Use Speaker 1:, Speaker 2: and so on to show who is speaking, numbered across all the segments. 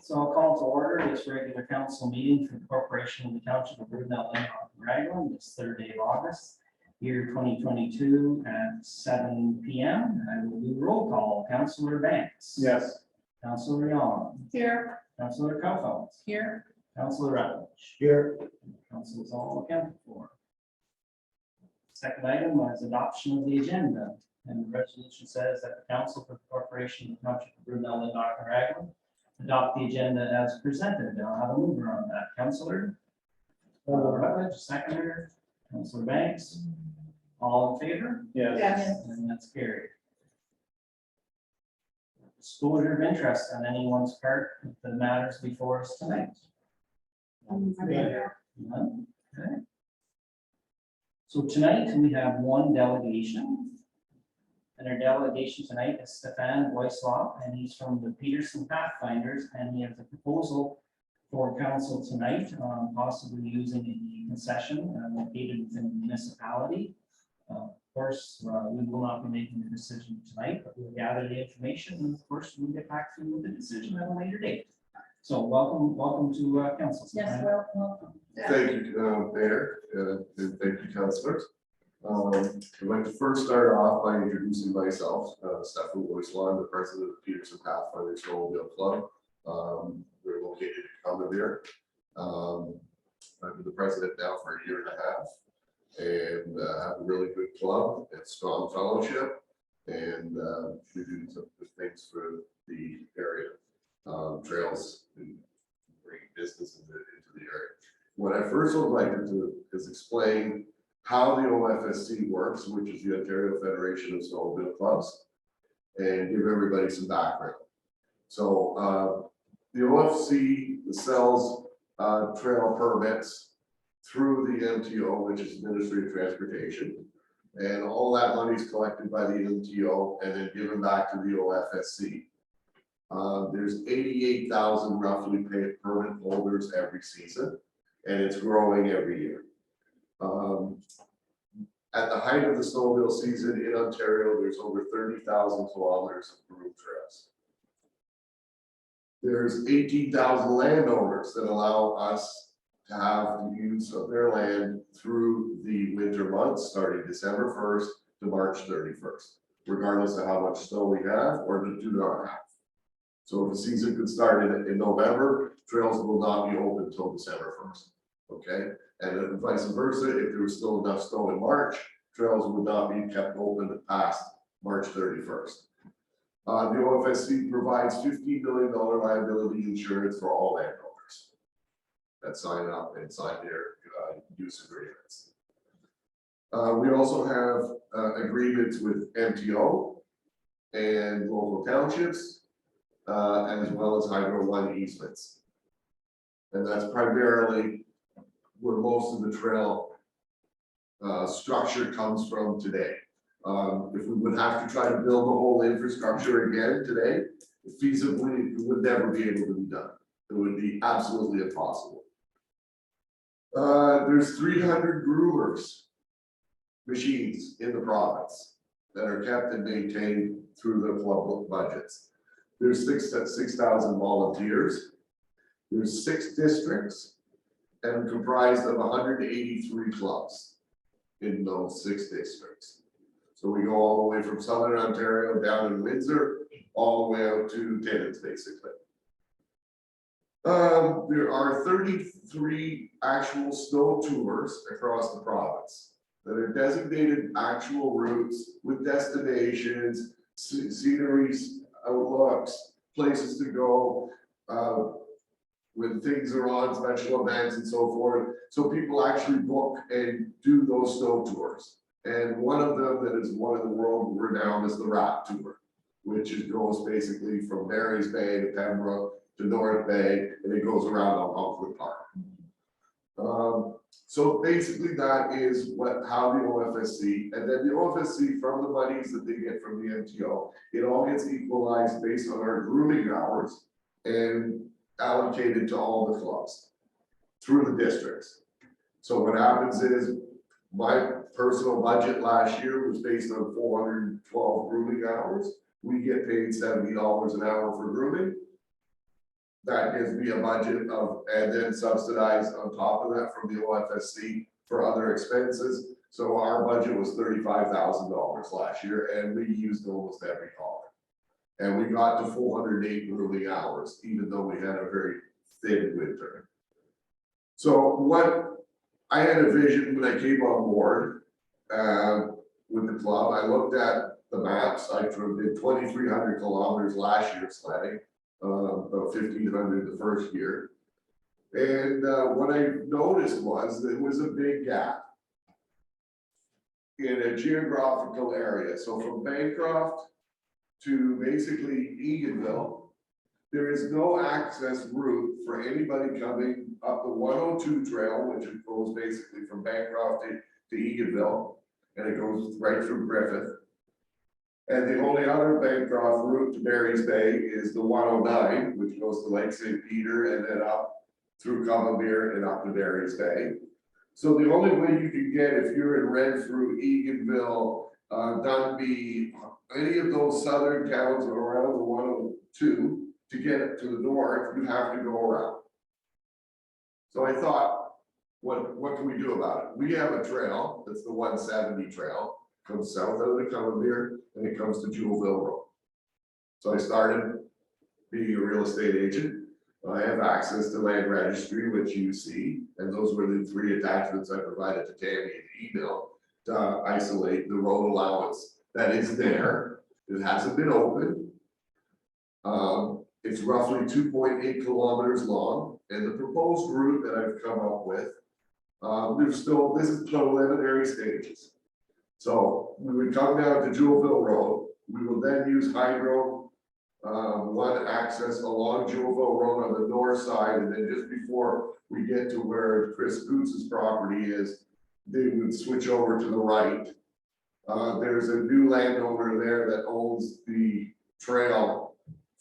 Speaker 1: So I'll call to order this regular council meeting for the Corporation of the Township of Brudenell, Raglan, this third day of August, year 2022 at 7 p.m. I will do roll call. Councillor Banks.
Speaker 2: Yes.
Speaker 1: Councillor Young.
Speaker 3: Here.
Speaker 1: Councillor Kaufeld.
Speaker 3: Here.
Speaker 1: Councillor Rutledge.
Speaker 2: Here.
Speaker 1: Council is all accounted for. Second item was adoption of the agenda. And the resolution says that the council for the Corporation of the Township of Brudenell, Raglan adopt the agenda as presented. I'll have a mover on that. Councillor Rutledge, seconder. Councillor Banks. All in favor?
Speaker 2: Yes.
Speaker 3: Yes.
Speaker 1: And that's carried. Disclosure of interest on anyone's part of the matters before us tonight. None? Okay. So tonight we have one delegation. And our delegation tonight is Stefan Boyslaw, and he's from the Peterson Pathfinders, and he has a proposal for council tonight on possibly using a concession located within the municipality. Of course, we will not be making the decision tonight, but we'll gather the information, and of course, we'll get back to you with the decision at a later date. So welcome to council.
Speaker 3: Yes,
Speaker 1: Stefan.
Speaker 3: welcome.
Speaker 4: Thank you, Mayor, and thank you, councilors. I'd like to first start off by introducing myself, Stefan Boyslaw. I'm the president of Peterson Pathfinders Snowmobile Club. We're located in Common. I've been the president now for a year and a half, and have a really good club and strong fellowship, and we do some good things for the area, trails and bring business into the area. What I first would like to do is explain how the OFSC works, which is the Ontario Federation of Snowmobile Clubs, and give everybody some background. So the OFC sells trail permits through the MTO, which is Ministry of Transportation, and all that money is collected by the MTO and then given back to the OFSC. There's 88,000 roughly paid permit holders every season, and it's growing every year. At the height of the snowmobile season in Ontario, there's over 30,000 kilometers of groomed trails. There's 18,000 landowners that allow us to have the use of their land through the winter months, starting December 1st to March 31st, regardless of how much snow we have or do not have. So if the season could start in November, trails will not be open until December 1st. Okay, and then vice versa, if there was still enough snow in March, trails would not be kept open past March 31st. The OFSC provides $15 million liability insurance for all landowners that sign up and sign their use agreements. We also have agreements with MTO and local townships, as well as Hydro One easements. And that's primarily where most of the trail structure comes from today. If we would have to try to build the whole infrastructure again today, feasibly, it would never be able to be done. It would be absolutely impossible. There's 300 groomers machines in the province that are kept and maintained through the club budgets. There's 6,000 volunteers. There's 6 districts and comprised of 183 clubs in those 6 districts. So we go all the way from Southern Ontario down in Windsor, all the way out to Timmins, basically. There are 33 actual snow tours across the province that are designated actual routes with destinations, sceneries, outlooks, places to go, when things are on, special events and so forth. So people actually book and do those snow tours. And one of them that is one of the world renowned is the RAP Tour, which goes basically from Marys Bay to Pembroke to North Bay, and it goes around Algonquin Park. So basically that is how the OFSC, and then the OFSC, from the monies that they get from the MTO, it all gets equalized based on our grooming hours and allocated to all the clubs through the districts. So what happens is my personal budget last year was based on 412 grooming hours. We get paid $70 an hour for grooming. that gives me a budget of, and then subsidized on top of that from the OFSC for other expenses. So our budget was $35,000 last year, and we used almost every dollar. And we got to 408 grueling hours, even though we had a very thin winter. So what I had a vision when I came on board with the club. I looked at the maps. I did 2,300 kilometers last year sledding, about 1,500 the first year. And what I noticed was there was a big gap in a geographical area. So from Bancroft to basically Eganville, there is no access route for anybody coming up the 102 trail, which goes basically from Bancroft to Eganville, and it goes right through Griffith. And the only other Bancroft route to Barry's Bay is the 109, which goes to Lake St. Peter and then up through Common and up to Barry's Bay. So the only way you can get, if you're in Renfrew, Eganville, Dunby, any of those southern towns around the 102, to get it to the north, you have to go around. So I thought, what can we do about it? We have a trail, that's the 170 trail, comes south out of the Common and it comes to Jewelville Road. So I started being a real estate agent. I have access to land registry, which you see, and those were the 3 attachments I provided to Tammy in the email to isolate the road allowance that is there. It hasn't been opened. It's roughly 2.8 kilometers long, and the proposed route that I've come up with, this is preliminary stages. So we would come down to Jewelville Road. We will then use hydro, one access along Jewelville Road on the north side, and then just before we get to where Chris Coots's property is, they would switch over to the right. There's a new landowner there that owns the trail,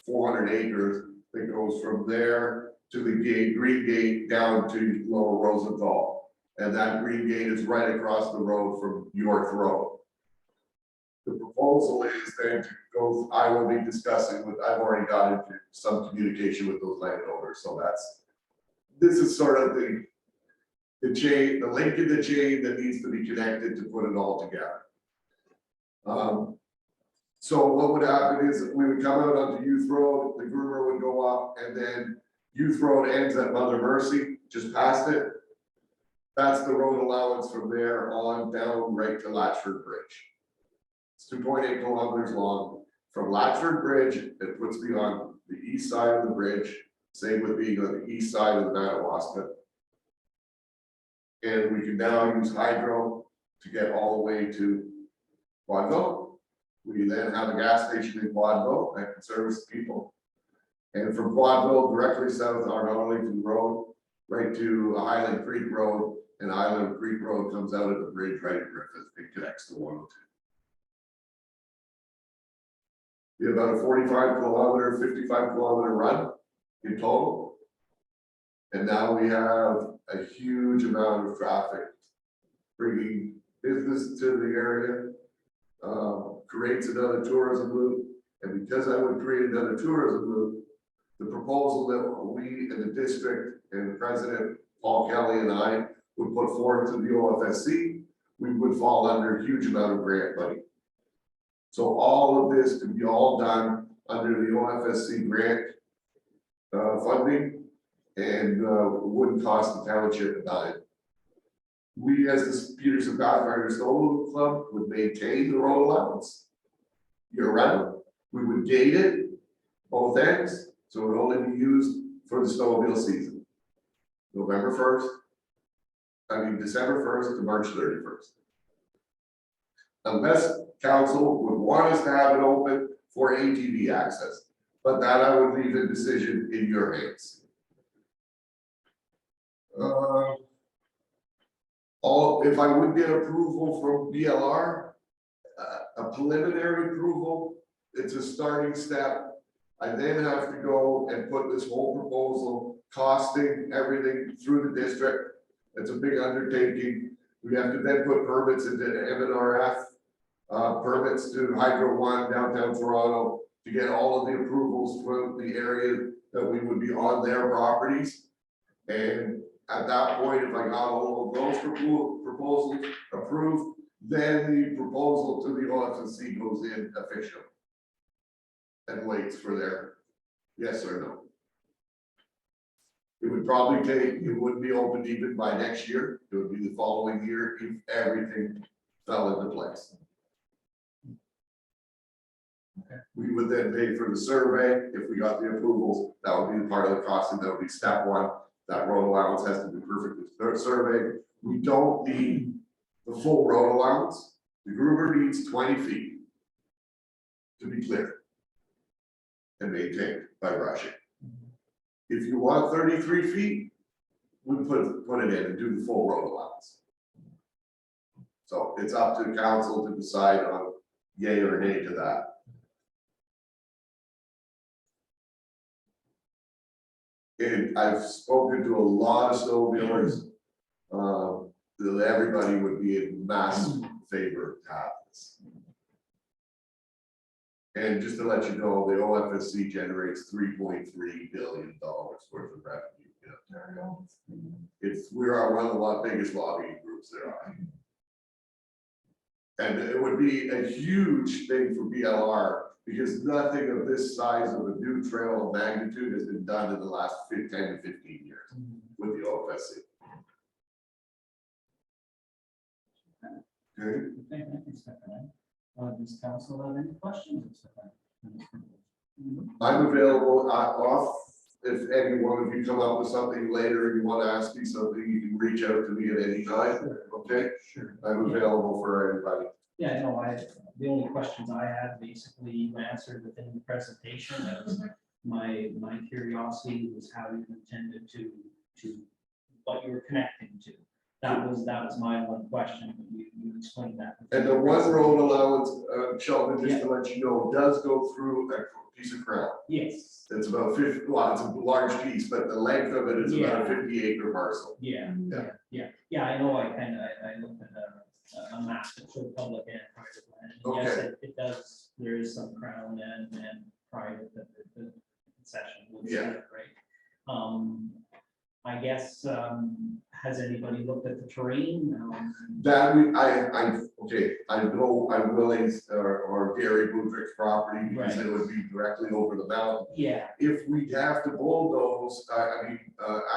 Speaker 4: 400 acres, that goes from there to the gate, Green Gate, down to Lower Rosenthal. And that Green Gate is right across the road from York Road. The proposal is then to go, I will be discussing with, I've already got into some communication with those landowners, so this is sort of the chain, the link in the chain that needs to be connected to put it all together. So what would happen is we would come out onto Youth Road, the groomer would go up, and then Youth Road ends at Mother Mercy, just past it. That's the road allowance from there on down right to Latchford Bridge. It's 2.8 kilometers long. From Latchford Bridge, it puts me on the east side of the bridge, same with being on the east side of the Madawaska. And we can now use hydro to get all the way to Quadville. We then have a gas station in Quadville that can service people. And from Quadville directly south on Arlington Road, right to Highland Creek Road, and Highland Creek Road comes out at the bridge right at Griffith. It connects to 102. We have about a 45 kilometer, 55 kilometer run in total. And now we have a huge amount of traffic bringing business to the area. Creates another tourism loop, and because I would create another tourism loop, the proposal that we in the district and President Paul Kelly and I would put forward to the OFSC, we would fall under a huge amount of grant money. So all of this could be all done under the OFSC grant funding, and wouldn't cost the township a dime. We, as the Peterson Pathfinder Snowmobile Club, would maintain the road allowance year round. We would gate it both ends, so it would only be used for the snowmobile season. December 1st to March 31st. Unless council would want us to have it open for ATV access, but that I would leave the decision in your hands. If I would get approval from BLR, a preliminary approval, it's a starting step. I then have to go and put this whole proposal, costing everything through the district. It's a big undertaking. We have to then put permits into MNRF. permits to Hydro One downtown Toronto to get all of the approvals from the area that we would be on their properties. And at that point, if I got all of those proposals approved, then the proposal to the OFSC goes in official and waits for their yes or no. It would probably take, it wouldn't be opened even by next year, it would be the following year if everything fell into place.
Speaker 1: Okay.
Speaker 4: We would then pay for the survey, if we got the approvals, that would be part of the costing, that would be step one. That road allowance has to be perfectly surveyed. We don't need the full road allowance. The Gruber needs 20 feet to be cleared and maintained by brushing. If you want 33 feet, we put it in and do the full road allowance. So it's up to council to decide on yay or nay to that. And I've spoken to a lot of snowmobilers. That everybody would be in massive favor to have this. And just to let you know, the OFSC generates $3.3 billion worth of revenue in Ontario. We are one of the biggest lobbying groups there are. And it would be a huge thing for BLR because nothing of this size of a new trail of magnitude has been done in the last 10 to 15 years with the OFSC. Okay.
Speaker 1: Okay, thank you, Stephanie. Does council have any questions?
Speaker 4: I'm available off. If any one of you come up with something later and you want to ask me something, you can reach out to me at any time.
Speaker 1: Sure.
Speaker 4: Okay,
Speaker 1: Sure.
Speaker 4: I'm available for anybody.
Speaker 1: Yeah, no, the only questions I had, basically you answered within the presentation. That was my curiosity was how you intended to what you were connecting to. That was my one question, but you explained that.
Speaker 4: And the one road allowance, Sheldon, just to let you know, does go through a piece of ground.
Speaker 1: Yes.
Speaker 4: It's about 50, well, it's a large piece, but the length of it is about a 50-acre parcel.
Speaker 1: Yeah,
Speaker 4: Yeah.
Speaker 1: I know, I looked at a map that showed public and private land. And yes,
Speaker 4: Okay.
Speaker 1: it does, there is some crown and private, the concession would
Speaker 4: Yeah.
Speaker 1: say, right? I guess, has anybody looked at the terrain?
Speaker 4: That I know I'm Willie's or Gary Budrick's property because
Speaker 1: Right.
Speaker 4: it would be directly over the mountain.
Speaker 1: Yeah,
Speaker 4: If we have to bulldoze,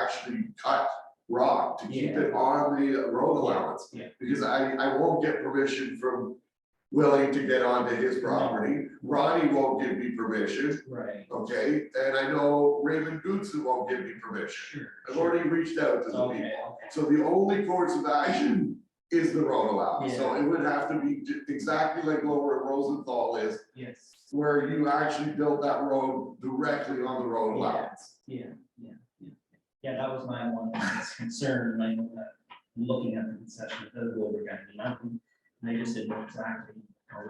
Speaker 4: actually cut rock to keep it on the road allowance.
Speaker 1: yeah.
Speaker 4: Because I won't get permission from Willie to get onto his property. Ronnie won't give me permission,
Speaker 1: right,
Speaker 4: okay? And I know Raymond Goodson won't give me permission.
Speaker 1: sure.
Speaker 4: I've already reached out to the
Speaker 1: Okay,
Speaker 4: people.
Speaker 1: okay.
Speaker 4: So the only course of action is the road allowance. So it would have to be exactly like Lower Rosenthal is,
Speaker 1: Yes.
Speaker 4: where you actually built that road directly on the road allowance.
Speaker 1: Yeah, that was my one concern. I know that looking at the concession, it does go over Granby Mountain. And I just didn't know exactly.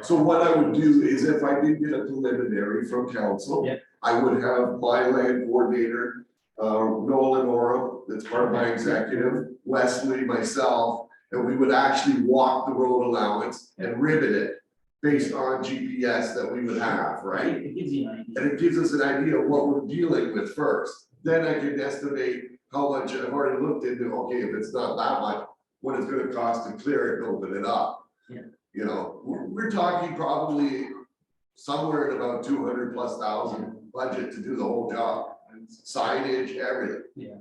Speaker 4: So what I would do is if I did get a preliminary from council,
Speaker 1: Yep.
Speaker 4: I would have my land coordinator, Nolan Oram, that's part of my executive, Wesley, myself, and we would actually walk the road allowance and ribbon it based on GPS that we would have, right?
Speaker 1: It gives you an idea.
Speaker 4: And it gives us an idea of what we're dealing with first. Then I can estimate how much I've already looked into, okay, if it's not that much, what it's gonna cost to clear it and open it up.
Speaker 1: Yeah.
Speaker 4: You know, we're talking probably somewhere in about 200,000+ budget to do the whole job, signage, everything.
Speaker 1: Yeah.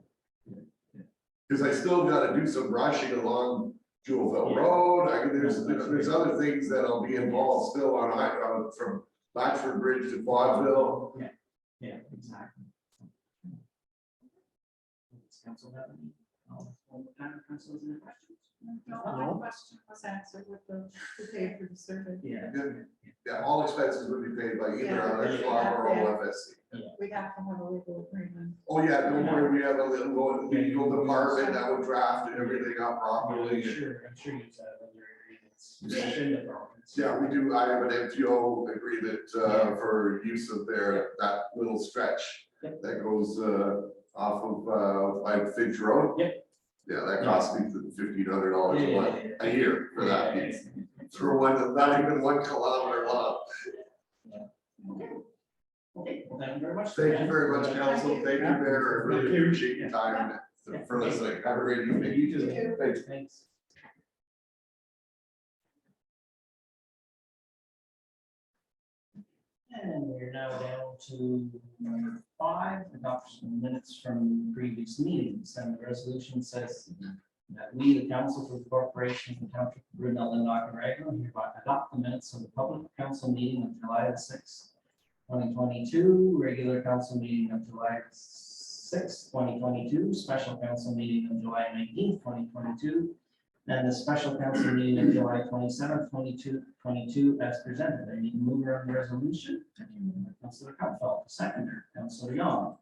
Speaker 4: Cause I still gotta do some brushing along Jewelville
Speaker 1: Yeah.
Speaker 4: Road, there's other things that I'll be involved still on, from Blatchford Bridge to Quadville.
Speaker 1: Yeah, exactly. Does council have any? Council has any questions?
Speaker 2: No, my question was answered with the pay for the survey.
Speaker 1: Yeah.
Speaker 4: Yeah, all expenses would be paid by either
Speaker 2: Yeah.
Speaker 4: our Schwab or OFSC.
Speaker 2: We'd have to have a legal agreement.
Speaker 4: Oh, yeah, don't worry, we have a little legal department that would draft everything up properly.
Speaker 1: I'm sure you said other agreements. Within the province.
Speaker 4: Yeah, we do, I have an MTO agreement for use of that little stretch
Speaker 1: Yep.
Speaker 4: that goes off of like Finch Road.
Speaker 1: Yep.
Speaker 4: Yeah, that costs me $1,500 a month, a year for that piece. For one, not even 1 kilometer long.
Speaker 1: Okay, well, thank you very much.
Speaker 4: Thank you very much, council. Thank you, Mayor. I really
Speaker 3: Thank you.
Speaker 4: appreciate your time for listening. Have a great evening.
Speaker 3: You too.
Speaker 4: Thanks.
Speaker 1: Thanks. And we're now down to number 5, adoption of minutes from previous meetings, and the resolution says that we, the council for the corporation of the township of Brunel and Raglan, hereby adopt the minutes of the public council meeting of July the 6th, 2022, regular council meeting of July 6th, 2022, special council meeting of July 19th, 2022, and the special council meeting of July 27th, 2022, as presented. I need a mover on the resolution. Councilor Kupfel, seconder, Councilor Young.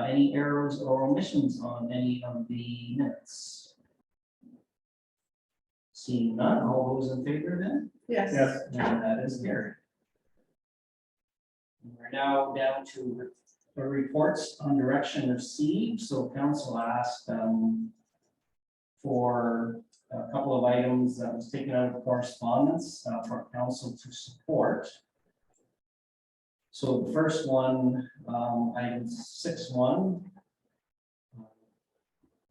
Speaker 1: Any errors or omissions on any of the minutes? Seeing none, all those in favor then?
Speaker 2: Yes.
Speaker 3: Yes.
Speaker 1: And that is carried. We're now down to the reports on direction received. So council asked for a couple of items that was taken out of correspondence for council to support. So the first one, item 6.1.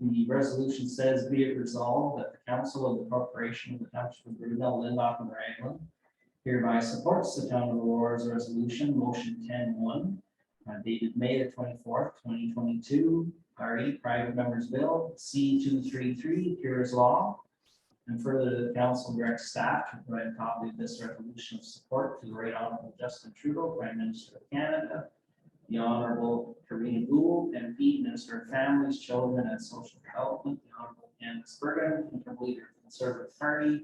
Speaker 1: The resolution says, be it resolved that the council of the corporation of the township of Brunel, Lindop, and Raglan hereby supports the town of Aurora's resolution, motion 10.1, dated May the 24th, 2022, RE Private Members Bill, C233, Pures Law. And further, the council directs staff to provide a copy of this resolution of support to the Right Honorable Justin Trudeau, Prime Minister of Canada, the Honorable Karina Gould, MP, Minister of Families, Children and Social Development, the Honorable Candace Bergen, Interim Leader of the Conservative Party,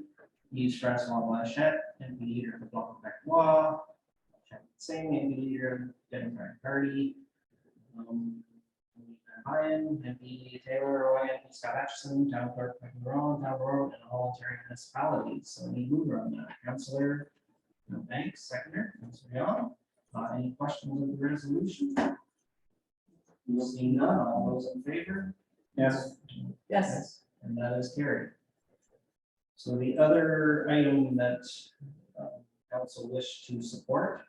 Speaker 1: Yves Francois Blanchette, MP Leader of the Bloc Québécois, Singh, MP Leader of the Democratic Party, Ryan, MP Taylor, Roy, MP Scott Atchison, Town Clerk Michael Rowan, Town Road, and all Ontario municipalities. So any mover on that? Councilor Banks, seconder, Councilor Young. Any questions of the resolution? Seeing none, all those in favor?
Speaker 3: Yes.
Speaker 2: Yes.
Speaker 1: And that is carried. So the other item that council wished to support,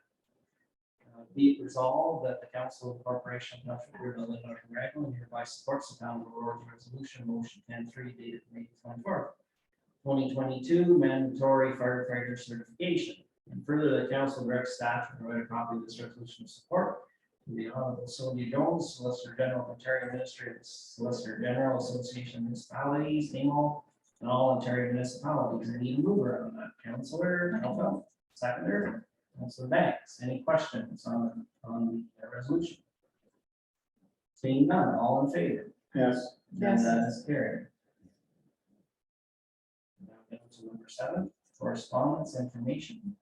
Speaker 1: be it resolved that the council of the corporation of Township of Brunel, Lindop, and Raglan hereby supports the town of Aurora's resolution, motion 10.3, dated May 24th, 2022, mandatory firefighter certification. And further, the council directs staff to provide a copy of this resolution of support to the Honorable Sylvia Jones, Solicitor General of Ontario, Ministry of the Solicitor General Association of Municipalities, AMO, and all Ontario municipalities. I need a mover on that. Councilor Kupfel, seconder, Councilor Banks. Any questions on the resolution? Seeing none, all in favor?
Speaker 3: Yes.
Speaker 2: Yes.
Speaker 1: And that is carried. Now down to number 7, correspondence information.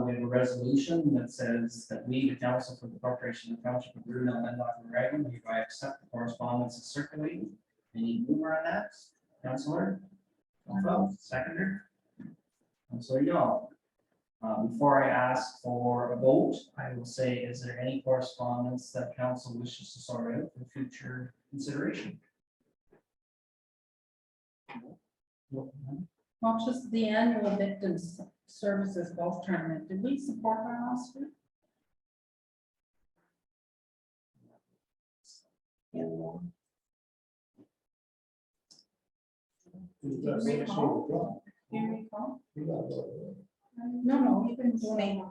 Speaker 1: We have a resolution that says that we, the council for the corporation of the township of Brunel, Lindop, and Raglan, hereby accept the correspondence as circulated. Any mover on that? Councilor? Seconder? Councilor Young. Before I ask for a vote, I will say, is there any correspondence that council wishes to sort out for future consideration?
Speaker 5: Well, just the annual victims services golf tournament. Did we support that last year? Do you recall? Do you recall? No, you can donate $100.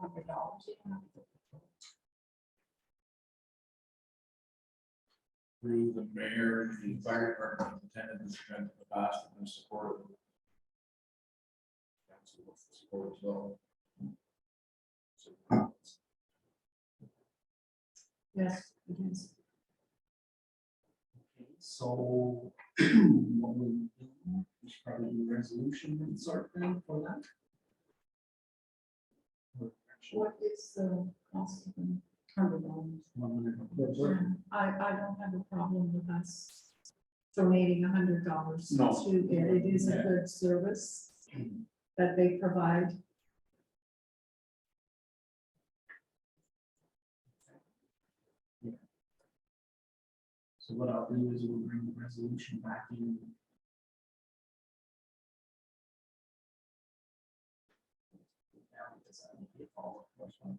Speaker 3: Through the mayor, the fire department attended this event in the past and been supportive. Council with the support as well.
Speaker 2: Yes. It is.
Speaker 1: Okay, so what we do, we should probably do a resolution and sort thing for that.
Speaker 2: What is the cost of them?
Speaker 5: $100.
Speaker 1: 100.
Speaker 2: I don't have a problem with us donating $100
Speaker 3: No.
Speaker 2: to it. It is a good service that they provide.
Speaker 1: So what I'll do is we'll bring the resolution back in that would be a follow-up question.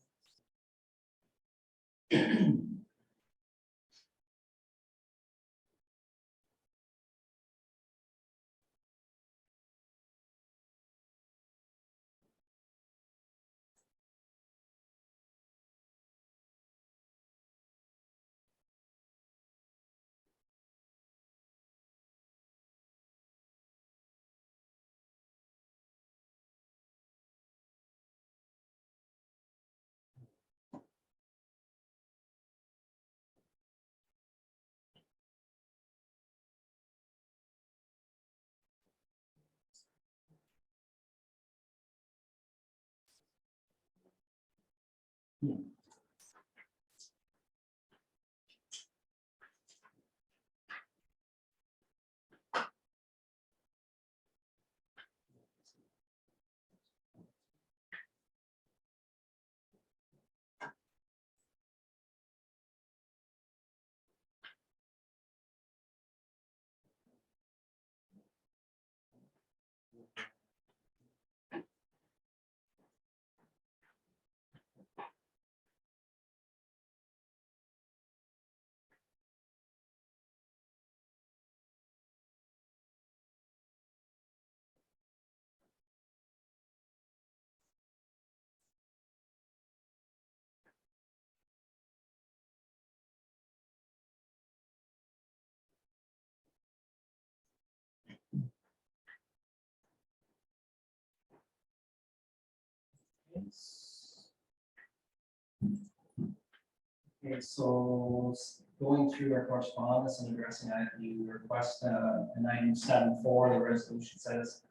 Speaker 1: Okay, so going through our correspondence and addressing that, you request an item 7.4, the resolution says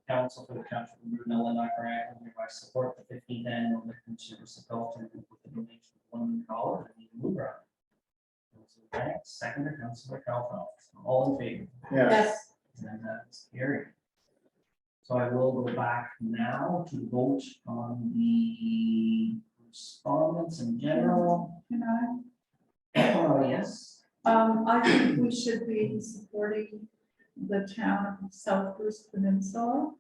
Speaker 1: council for the township of Brunel and Niagara hereby support the 15th annual liquor service of Belton with a donation of $100 and need to move around. Councilor Banks, seconder, Councilor Calhoun, all in favor?
Speaker 5: Yes.
Speaker 1: And that's carried. So I will go back now to vote on the respondents in general.
Speaker 2: Can I?
Speaker 1: Oh, yes.
Speaker 2: I think we should be supporting the town of South Bruce Peninsula,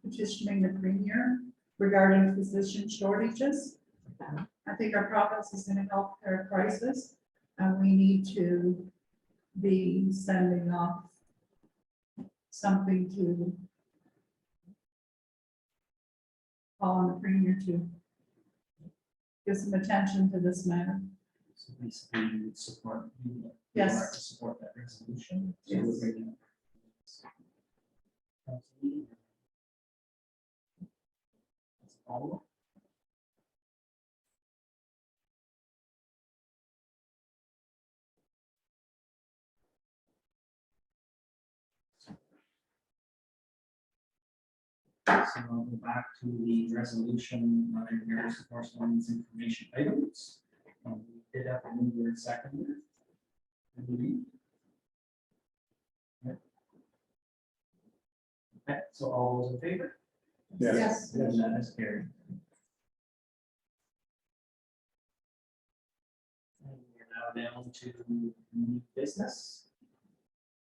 Speaker 2: petitioning the premier regarding physician shortages. I think our province is in a healthcare crisis, and we need to be sending off something to call on the premier to give some attention to this matter.
Speaker 1: So basically, you would support, you would
Speaker 2: Yes.
Speaker 1: like to support that resolution. So
Speaker 2: Yes.
Speaker 1: we'll bring it up. Councilor Lee. That's all. So I'll go back to the resolution, various correspondence information items. We did have a mover and seconder. I believe. Yep. Okay, so all those in favor?
Speaker 2: Yes.
Speaker 1: And that is carried. And we're now down to new business.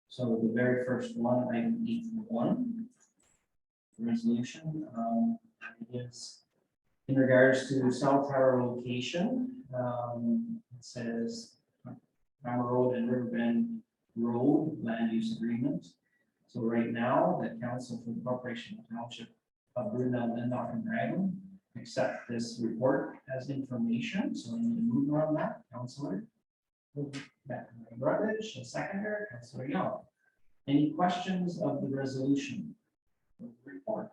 Speaker 1: So the very first one, item 8.1. Resolution, is in regards to cell tower location. It says Hammer Road and Riverbend Road Land Use Agreement. So right now, the Council for the Corporation of Township of Brunel, Lindau, and Raglan accept this report as information. So I need to move on that, Councilor. Rutledge, a seconder, Councilor Young. Any questions of the resolution? Report.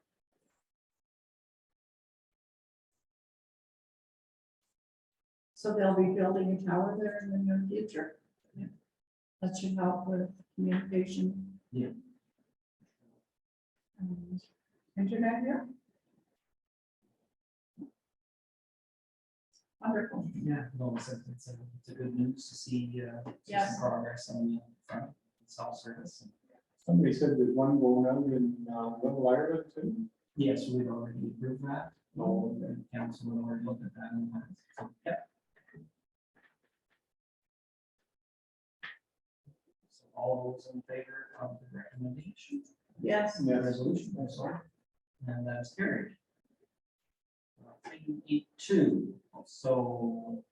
Speaker 2: So they'll be building a tower there in the near future.
Speaker 1: Yeah.
Speaker 2: That should help with communication.
Speaker 1: Yeah.
Speaker 2: And internet here. Wonderful.
Speaker 1: Yeah, no, it's a good news to see
Speaker 2: Yes.
Speaker 1: some progress on the front self-service.
Speaker 6: Somebody said there's one going on in Little Ireland too.
Speaker 1: Yes, we've already approved that.
Speaker 6: Oh,
Speaker 1: The council will already look at that. So, yeah. So all those in favor of the recommendation?
Speaker 2: Yes.
Speaker 1: The resolution, I'm sorry. And that's carried. item 8.2, so.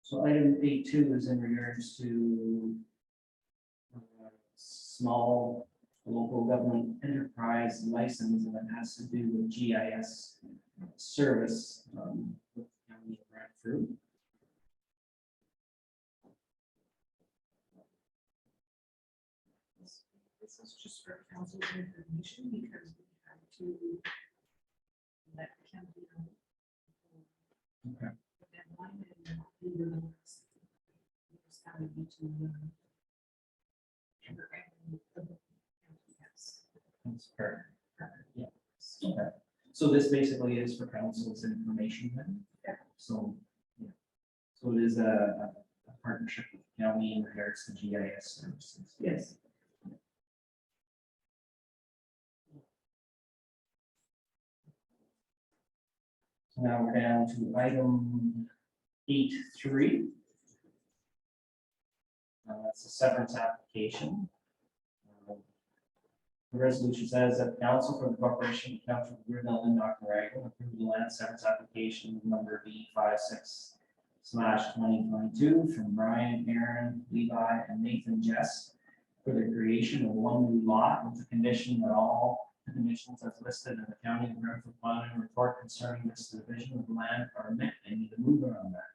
Speaker 1: So item 8.2 is in regards to small local government enterprise license, and it has to do with GIS service with the county of Bradford.
Speaker 5: This is just for council's information because we have to let county know.
Speaker 1: Okay.
Speaker 5: The deadline and we really we just have to be to. Yes.
Speaker 1: That's perfect. Yeah. Okay. So this basically is for council's information then?
Speaker 5: Yeah.
Speaker 1: So, yeah. So it is a partnership with the county in regards to GIS services.
Speaker 2: Yes.
Speaker 1: So now we're down to item 8.3. That's a severance application. The resolution says that the council for the corporation of the Township of Greenville and Knockaragon approve the land severance application number B56/2022 from Brian, Aaron, Levi, and Nathan Jess for the creation of one new lot with the condition that all the conditions as listed in the county of Brentford planning report concerning this division of land are met. I need a mover on that.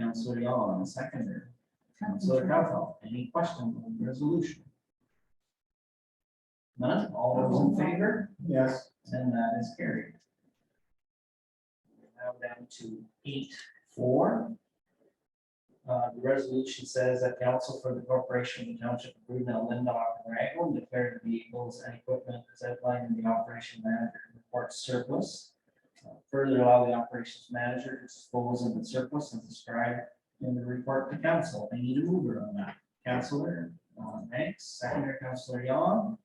Speaker 1: Councilor Yaw on the seconder. Councilor Cowell, any questions on the resolution? None, all those in favor?
Speaker 6: Yes.
Speaker 1: And that is carried. Now down to 8.4. The resolution says that council for the corporation of the township of Greenville, Lindau, and Raglan declare the vehicles and equipment as outlined in the operation manager report surplus. Further allow the operations manager to dispose of the surplus as described in the report to council. I need a mover on that. Councilor Hanks, seconder Councilor Yaw.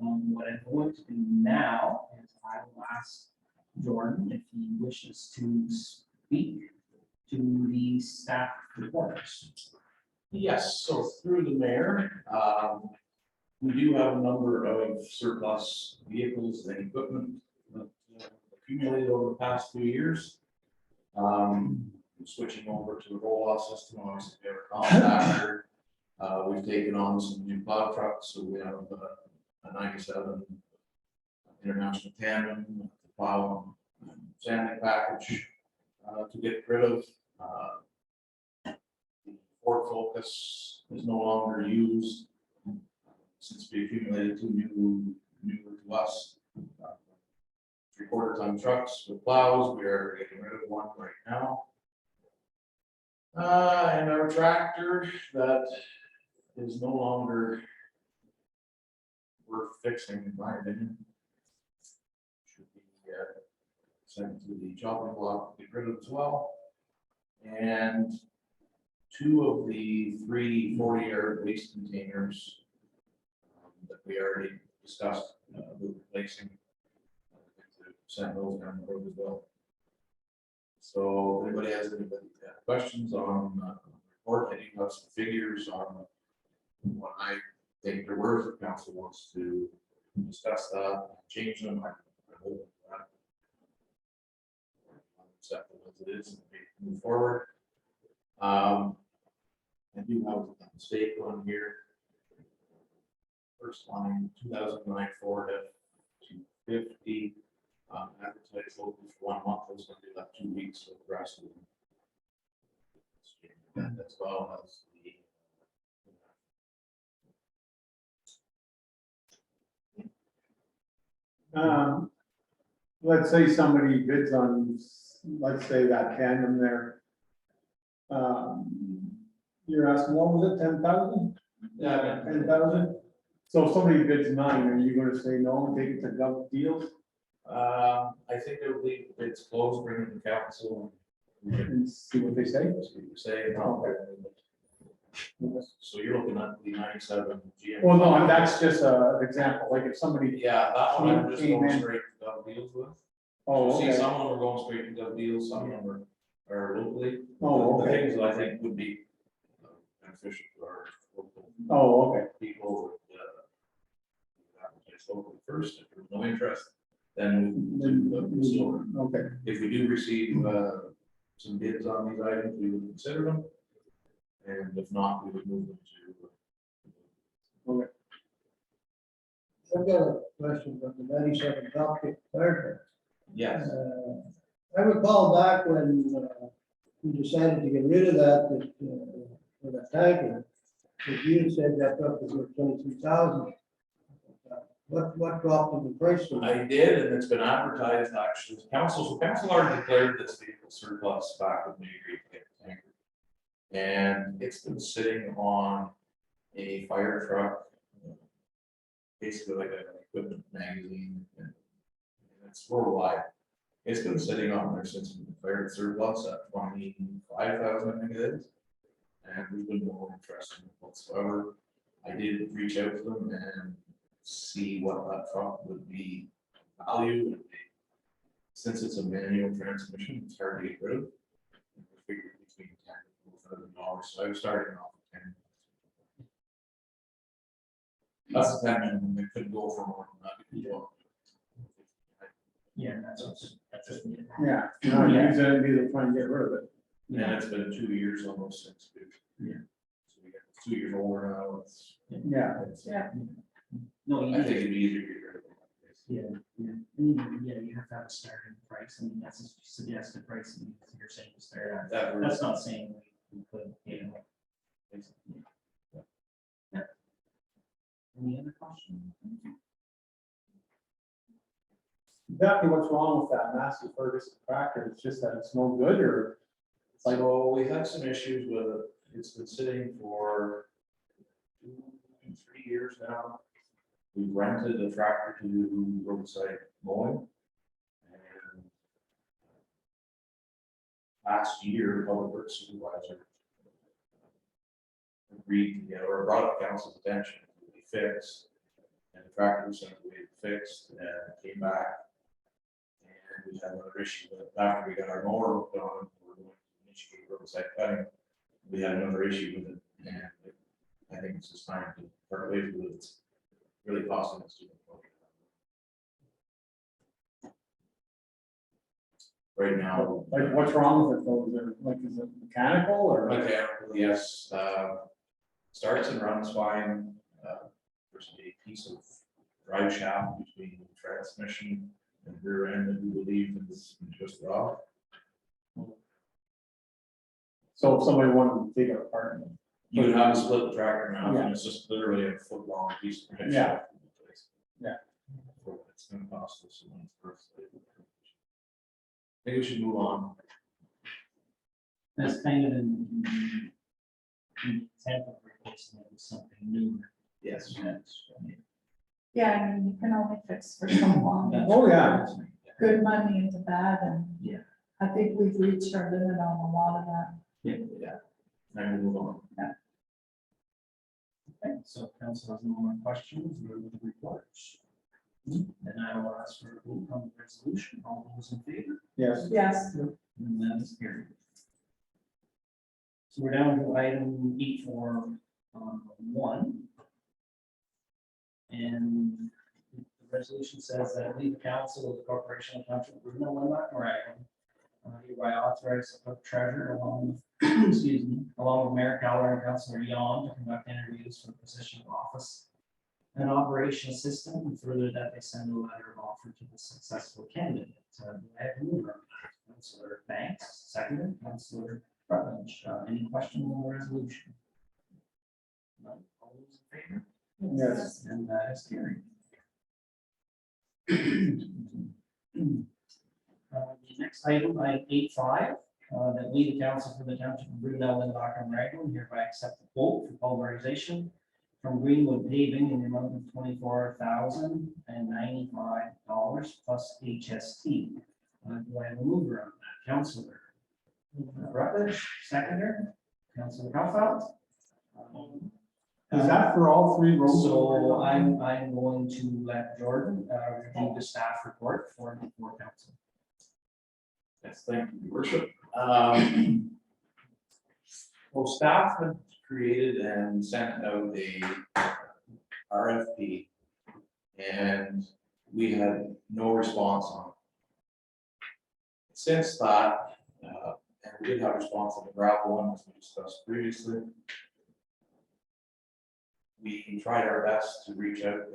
Speaker 1: What I'm going to do now is I will ask Jordan if he wishes to speak to the staff reports.
Speaker 3: Yes, so through the mayor, we do have a number of surplus vehicles and equipment that accumulated over the past 2 years. Switching over to the roll-off system, obviously we have a compactor. We've taken on some new plow trucks, so we have a 97 International Tandem, the plow and sanding package to get rid of. The Ford Focus is no longer used since we accumulated 2 newer to us. 3/4 ton trucks with plows, we are getting rid of one right now. And our tractor that is no longer worth fixing, in my opinion. Should be sent to the chopping block to get rid of as well. And 2 of the 3 40-yard waste containers that we already discussed, we're replacing. Send those down the road as well. So if anybody has any questions on the report, I do have some figures on what I think they're worth. If council wants to discuss that, change them, I hope that. Accept them as it is and move forward. I do have a mistake on here. First line, 2009 Ford F-250. Advertised locally for 1 month. I was going to do that 2 weeks for the rest of them. As well as
Speaker 6: Let's say somebody bids on, let's say that tandem there. You're asking, what was it, 10,000?
Speaker 3: Yeah.
Speaker 6: 10,000? So if somebody bids 9, are you gonna say no and take it to Gov Deals
Speaker 3: I think they'll leave bids closed, bring it to council.
Speaker 6: and see what they say?
Speaker 3: Say, so you're looking at the 97 GM.
Speaker 6: Well, no, that's just an example, like if somebody,
Speaker 3: Yeah, that one I'm just
Speaker 6: Came
Speaker 3: going
Speaker 6: in.
Speaker 3: straight to Gov deals with.
Speaker 6: Oh,
Speaker 3: See,
Speaker 6: okay.
Speaker 3: some of them are going straight to gov deals, some of them are locally.
Speaker 6: Oh,
Speaker 3: The
Speaker 6: okay.
Speaker 3: things that I think would be beneficial to our local
Speaker 6: Oh, okay.
Speaker 3: people would, advertise locally first, if there's no interest, then the store.
Speaker 6: Okay.
Speaker 3: If we do receive, some bids on these items, we would consider them. And if not, we would move them to.
Speaker 7: I've got a question from the 97 Topic Fire.
Speaker 3: Yes.
Speaker 7: I recall back when we decided to get rid of that, for the tanker, that you said that up was worth 23,000. What dropped in the price of
Speaker 3: I
Speaker 7: it?
Speaker 3: did, and it's been advertised actually. Council already declared this vehicle surplus back when we agreed to get the tanker. And it's been sitting on a fire truck. Basically like an equipment magazine, and it's worldwide. It's been sitting on there since we declared surplus at 25,000, I think it is. And we've been more interested in it whatsoever. I did reach out to them and see what that truck would be valued. Since it's a manual transmission, it's hard to get rid of. We figured between $10,000 and $12,000, so I was starting off at 10. That's the time, it could go for more than that, if you don't.
Speaker 1: Yeah, that's just.
Speaker 6: Yeah, no, use it, either try and get rid of it.
Speaker 3: And it's been 2 years almost since.
Speaker 1: Yeah.
Speaker 3: So we got 2 years older now, it's.
Speaker 6: Yeah.
Speaker 2: Yeah.
Speaker 1: No, you
Speaker 3: I
Speaker 1: need
Speaker 3: think
Speaker 1: to,
Speaker 3: it'd be easier to get rid of it.
Speaker 1: yeah, you have to have a starting price, I mean, that's a suggested price, and you're saying to start at.
Speaker 3: That would-
Speaker 1: That's not saying we could, you know. Yeah. Any other questions?
Speaker 6: Exactly what's wrong with that Massey Ferguson tractor? It's just that it's no good, or it's like,
Speaker 3: So we had some issues with it. It's been sitting for 2, 3 years now. We rented the tractor to do roadside mowing. And last year, public works supervisor agreed to get, or brought it to council's attention to be fixed. And the tractor was sent away fixed and came back. And we had another issue with it. After we got our mower hooked on, we were going to initiate roadside cutting. We had another issue with it, and I think it's just time to part ways with it. It's really costing us too much. Right now.
Speaker 6: like, what's wrong with it though? Is it mechanical or?
Speaker 3: Mechanical, yes, starts and runs fine. There's a piece of drive shaft between the transmission and rear end that we believe is just off.
Speaker 6: So if somebody wanted to take it apart.
Speaker 3: You would have to split the tractor now,
Speaker 6: Yeah.
Speaker 3: and it's just literally a foot long piece of. drive
Speaker 6: Yeah.
Speaker 3: shaft.
Speaker 6: Yeah.
Speaker 3: So it's gonna cost us a month first. I think we should move on.
Speaker 1: That's kind of in intent of replacing it with something new.
Speaker 3: Yes.
Speaker 2: Yeah, I mean, you can only fix for so long.
Speaker 6: Oh, yeah.
Speaker 2: Good money into bad, and
Speaker 1: Yeah.
Speaker 2: I think we've reached our limit on a lot of that.
Speaker 3: Yeah. And we'll move on.
Speaker 1: Okay, so council has no more questions, we're with the reports. Then I will ask for a vote on the resolution, all those in favor,
Speaker 6: Yes.
Speaker 2: Yes,
Speaker 1: and that is carried. So we're down to item 8.1. And the resolution says that we, the council of the corporation of Township of Bruno, Lindmark, Moraga, hereby authorize the clerk treasurer along with, excuse me, along with Mayor Keller and Councilor Yon to conduct interviews for the position of office and operation assistant, and further that they send a letter of offer to the successful candidate. I have a mover on that. Councilor Banks, seconded, Councilor Rutledge. Any questions on the resolution? None. All those in favor?
Speaker 6: Yes.
Speaker 1: And that is carried. The next item, item 8.5, that we, the council for the township of Brunel, Lindbach, and Raglan, hereby accept the quote for pulverization from Greenwood Paving in the amount of $24,095 plus HST. Do I have a mover on that? Councilor Rutledge, seconder, Councilor Household.
Speaker 6: Is that for all three roads?
Speaker 1: So I'm going to let Jordan, review the staff report for council.
Speaker 3: Yes, thank you, your worship. Well, staff had created and sent out a RFP, and we had no response on it. Since that, and we did have a response on the gravel one, as we discussed previously. We tried our best to reach out and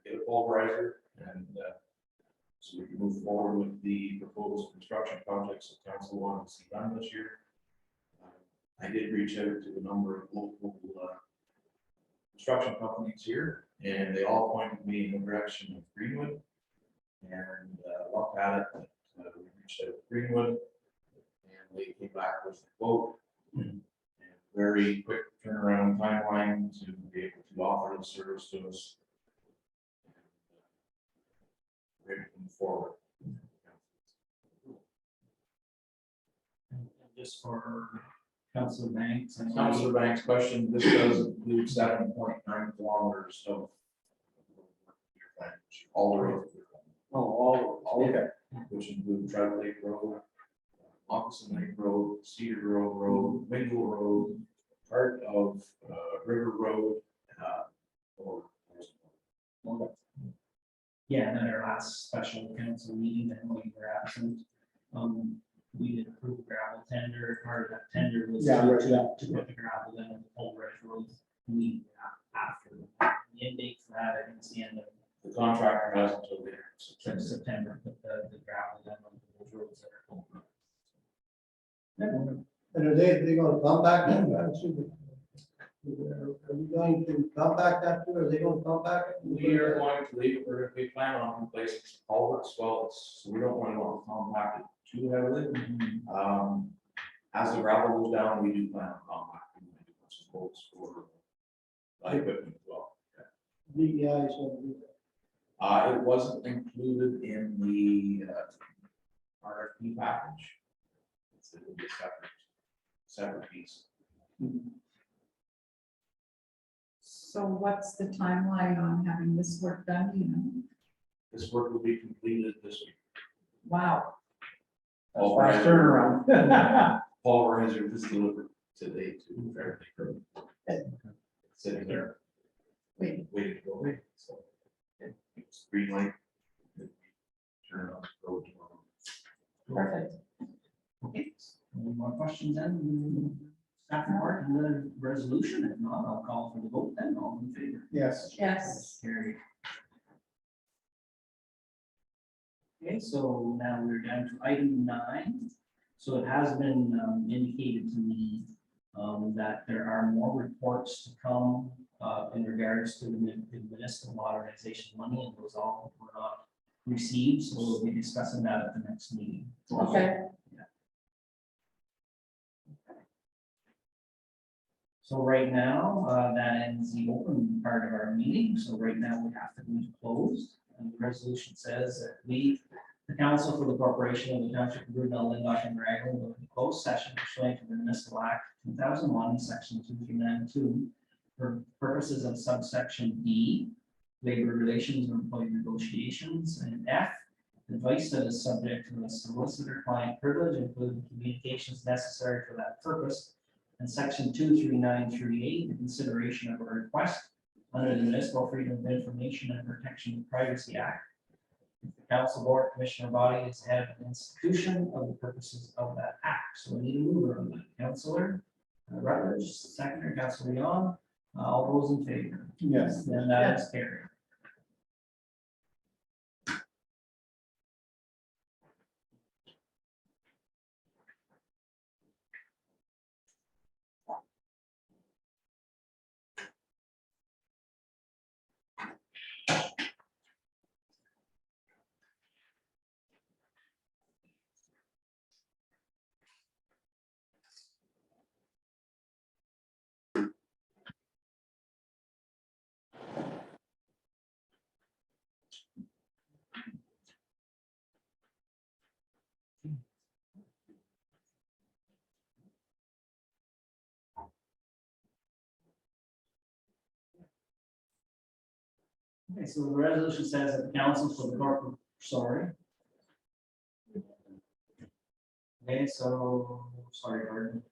Speaker 3: get a pulverizer, and so we can move forward with the proposed construction projects that council wanted to see done this year. I did reach out to a number of local construction companies here, and they all pointed me in the direction of Greenwood. And looked at it, we reached out to Greenwood, and they came back with a quote. And very quick turnaround timeline to be able to offer the service to us. Ready to move forward.
Speaker 1: And just for Councilor Banks. and
Speaker 3: Councilor Banks' question, this does include 7.9 kilometers of all the roads,
Speaker 6: Oh, all, okay.
Speaker 3: which include Trout Lake Road, Moccasin Lake Road, Cedar Grove Road, Wingle Road, part of River Road, or
Speaker 1: Yeah, and at our last special council meeting, then we were absent. We did approve gravel tender, part of that tender was
Speaker 6: Yeah, right, yeah.
Speaker 1: to put the gravel in on the Pulverize Road. We, after the end date for that, I think it's the end of
Speaker 3: the contractor has until there.
Speaker 1: September, put the gravel in on those roads that are pulverized.
Speaker 7: And are they gonna compact them? Are we going to compact that too? Are they gonna compact it?
Speaker 3: We are going to leave it, we're going to plan on replacing some culverts, well, so we don't want to compact it too heavily. As the gravel goes down, we do plan on compacting, we do some quotes for equipment as well.
Speaker 7: DEI is gonna do that.
Speaker 3: It wasn't included in the RFP package. It's a separate piece.
Speaker 2: So what's the timeline on having this work done, you know?
Speaker 3: This work will be completed this week.
Speaker 2: Wow,
Speaker 6: Fast turnaround.
Speaker 3: Pulverizer was delivered today to Fairleigh Road. Sitting there,
Speaker 2: wait,
Speaker 3: waiting to go away, so. It's green light. Turn on the road tomorrow.
Speaker 2: perfect.
Speaker 1: Okay, any more questions then? Staff report and the resolution, if not, I'll call for the vote then, all in favor.
Speaker 6: Yes.
Speaker 2: Yes.
Speaker 1: Carried. Okay, so now we're down to item 9. So it has been indicated to me that there are more reports to come in regards to the municipal modernization money, and those all were not received, so we'll be discussing that at the next meeting.
Speaker 2: Okay,
Speaker 1: So right now, that ends the open part of our meeting. So right now we have to be closed. And the resolution says that we, the council for the corporation of the township of Brunel, Lindach, and Raglan, will close session pursuant to the municipal act 2001, section 2392, for purposes of subsection D, labor relations or employee negotiations, and F, advice that is subject to a solicitor-client privilege, including communications necessary for that purpose. And section 23938, the consideration of a request under the Municipal Freedom of Information and Protection of Privacy Act. If the council, board, commissioner body is head of an institution of the purposes of that act. So we need a mover on that. Councillor Rutledge, seconder, Councillor Yon, all those in favor.
Speaker 6: Yes.
Speaker 1: Then that is carried. Okay, so the resolution says that the council for the corporate, sorry. Okay, so, sorry, Gordon.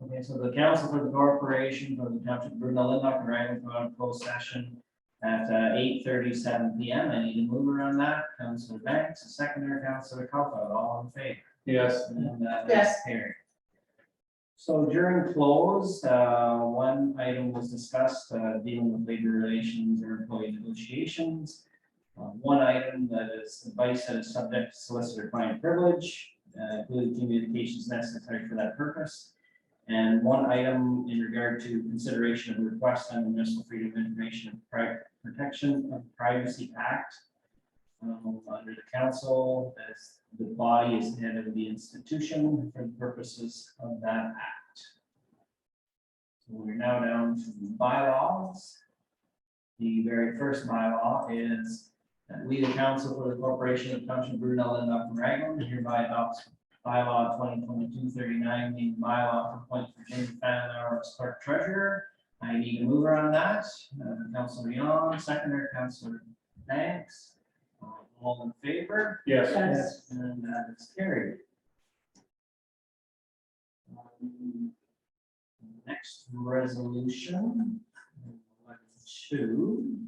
Speaker 1: Okay, so the council for the corporation for the township of Brunel, Lindlock, and Raglan, go out of closed session at 8:37 PM. I need to move around that. Councilor Banks, a seconder, Councilor Coughlan, all in favor?
Speaker 6: Yes.
Speaker 1: And that's
Speaker 2: Yes.
Speaker 1: carried. So during close, one item was discussed, dealing with labor relations or employee negotiations. One item that is advice that is subject to solicitor client privilege, including communications necessary for that purpose. And one item in regard to consideration of the request on the Municipal Freedom of Information and Protection of Privacy Act. Under the council, as the body is the head of the institution for the purposes of that act. So we're now down to bylaws. The very first bylaw is that we, the council for the corporation of Township of Brunel, Lindlock, and Raglan, hereby adopts bylaw 2022-39, being bylaw to appoint Virginia Fanauer as clerk treasurer. I need a mover on that. Councilor Young, seconder, Councilor Banks. All in favor?
Speaker 6: Yes.
Speaker 2: Yes.
Speaker 1: And that is carried. Next resolution. 11-2.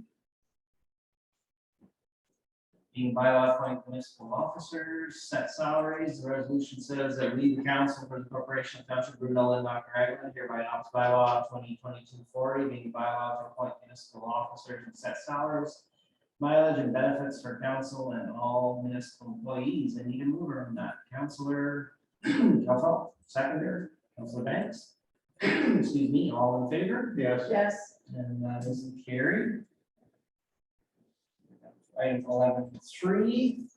Speaker 1: Being bylaw appoint municipal officers, set salaries. The resolution says that we, the council for the corporation of Township of Brunel, Lindlock, and Raglan, hereby adopts bylaw 2022-40, being bylaw to appoint municipal officers and set salaries, mileage and benefits for council and all municipal employees. I need a mover on that. Councilor Coughlan, seconder, Councilor Banks. Excuse me, all in favor?
Speaker 6: Yes.
Speaker 2: Yes.
Speaker 1: And that is carried. Item 11-3.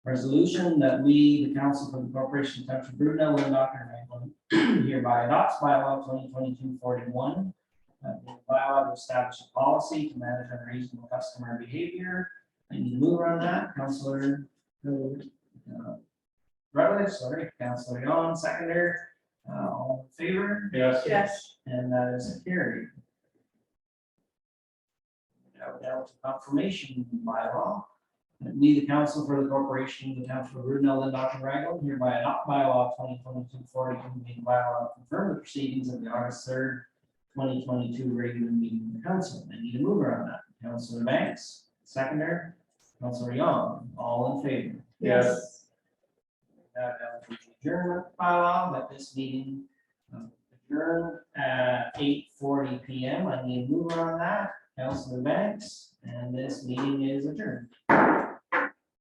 Speaker 1: Resolution that we, the council for the corporation of Township of Brunel, Lindlock, and Raglan, hereby adopts bylaw 2022-41. Bylaw to establish a policy to manage unreasonable customer behavior. I need to move on that. Councilor Rutledge, sorry, Councilor Yon, seconder. All in favor?
Speaker 6: Yes.
Speaker 2: Yes.
Speaker 1: And that is carried. Now down to confirmation bylaw. That we, the council for the corporation of the township of Brunel, Lindlock, and Raglan, hereby adopt bylaw 2022-42, being bylaw to confirm the proceedings of the August 3rd, 2022 regular meeting of the council. I need a mover on that. Councilor Banks, seconder, Councilor Young, all in favor?
Speaker 6: Yes.
Speaker 1: Now down to the adjournment bylaw, that this meeting adjourned at 8:40 PM. I need a mover on that. Councilor Banks, and this meeting is adjourned.